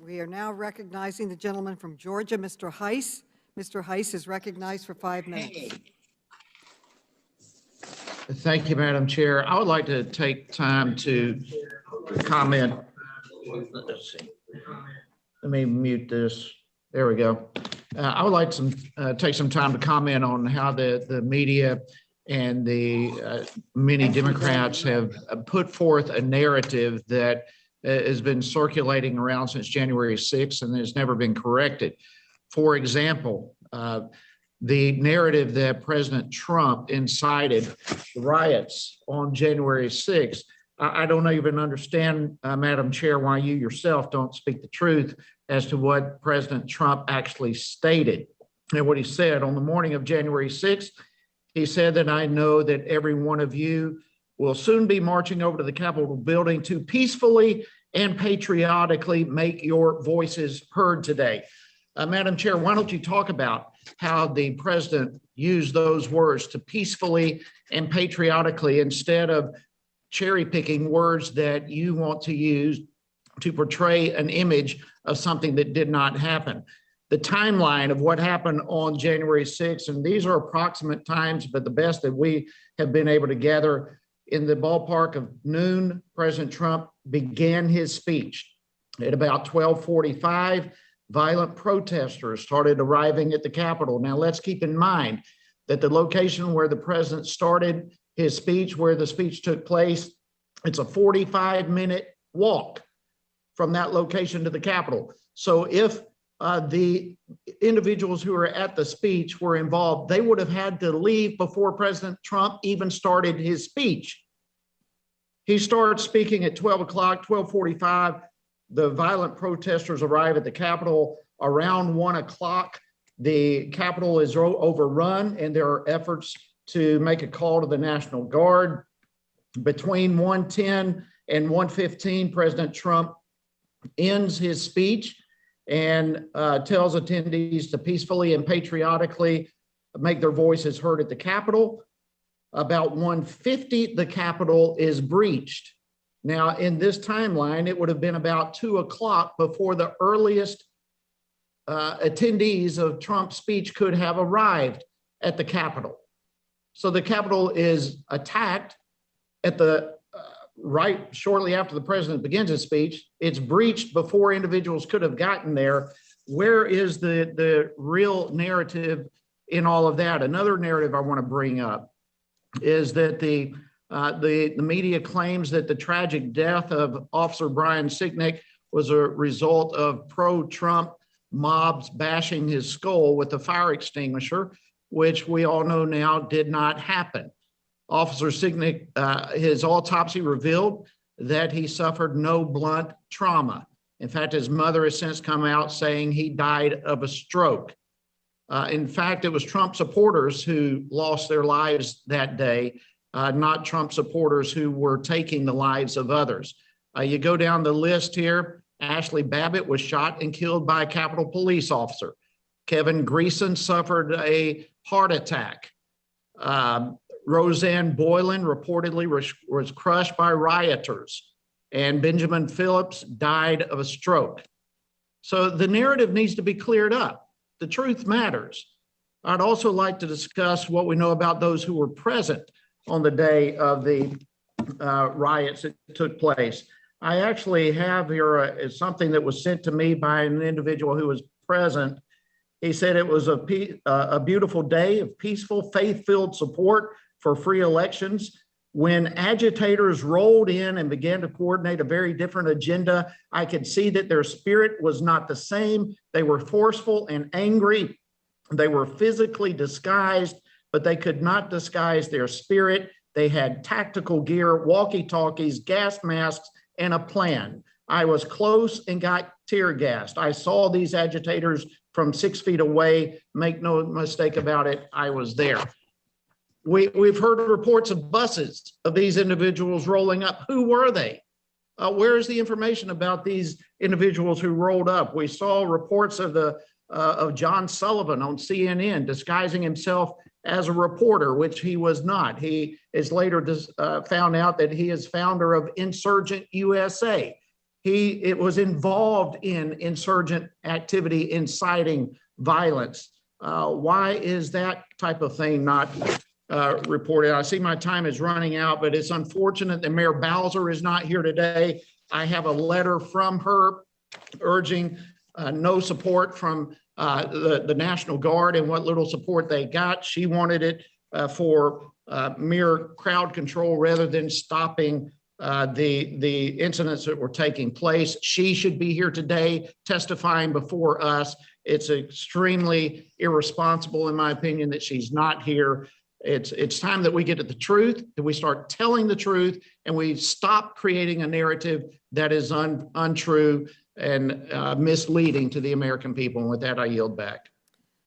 We are now recognizing the gentleman from Georgia, Mr. Hice. Mr. Hice is recognized for 5 minutes. Thank you, Madam Chair. I would like to take time to comment. Let's see. Let me mute this. There we go. I would like to take some time to comment on how the media and the many Democrats have put forth a narrative that has been circulating around since January 6th and has never been corrected. For example, the narrative that President Trump incited riots on January 6th. I don't even understand, Madam Chair, why you yourself don't speak the truth as to what President Trump actually stated. And what he said on the morning of January 6th, he said that I know that every one of you will soon be marching over to the Capitol building to peacefully and patriotically make your voices heard today. Madam Chair, why don't you talk about how the president used those words to peacefully and patriotically instead of cherry picking words that you want to use to portray an image of something that did not happen. The timeline of what happened on January 6th, and these are approximate times, but the best that we have been able to gather, in the ballpark of noon, President Trump began his speech. At about 12:45, violent protesters started arriving at the Capitol. Now, let's keep in mind that the location where the president started his speech, where the speech took place, it's a 45-minute walk from that location to the Capitol. So if the individuals who were at the speech were involved, they would have had to leave before President Trump even started his speech. He starts speaking at 12 o'clock, 12:45. The violent protesters arrive at the Capitol around 1 o'clock. The Capitol is overrun, and there are efforts to make a call to the National Guard. Between 1:10 and 1:15, President Trump ends his speech and tells attendees to peacefully and patriotically make their voices heard at the Capitol. About 1:50, the Capitol is breached. Now, in this timeline, it would have been about 2 o'clock before the earliest attendees of Trump's speech could have arrived at the Capitol. So the Capitol is attacked at the right shortly after the president begins his speech. It's breached before individuals could have gotten there. Where is the real narrative in all of that? Another narrative I want to bring up is that the media claims that the tragic death of Officer Brian Sicknick was a result of pro-Trump mobs bashing his skull with a fire extinguisher, which we all know now did not happen. Officer Sicknick, his autopsy revealed that he suffered no blunt trauma. In fact, his mother has since come out saying he died of a stroke. In fact, it was Trump supporters who lost their lives that day, not Trump supporters who were taking the lives of others. You go down the list here. Ashley Babbitt was shot and killed by a Capitol police officer. Kevin Greeson suffered a heart attack. Roseanne Boylan reportedly was crushed by rioters, and Benjamin Phillips died of a stroke. So the narrative needs to be cleared up. The truth matters. I'd also like to discuss what we know about those who were present on the day of the riots that took place. I actually have here something that was sent to me by an individual who was present. He said it was a beautiful day of peaceful, faith-filled support for free elections. When agitators rolled in and began to coordinate a very different agenda, I could see that their spirit was not the same. They were forceful and angry. They were physically disguised, but they could not disguise their spirit. They had tactical gear, walkie-talkies, gas masks, and a plan. I was close and got tear gassed. I saw these agitators from 6 feet away. Make no mistake about it, I was there. We've heard reports of buses of these individuals rolling up. Who were they? Where is the information about these individuals who rolled up? We saw reports of John Sullivan on CNN disguising himself as a reporter, which he was not. He is later found out that he is founder of Insurgent USA. It was involved in insurgent activity, inciting violence. Why is that type of thing not reported? I see my time is running out, but it's unfortunate that Mayor Bowser is not here today. I have a letter from her urging no support from the National Guard, and what little support they got. She wanted it for mere crowd control rather than stopping the incidents that were taking place. She should be here today testifying before us. It's extremely irresponsible, in my opinion, that she's not here. It's time that we get at the truth, that we start telling the truth, and we stop creating a narrative that is untrue and misleading to the American people. And with that, I yield back.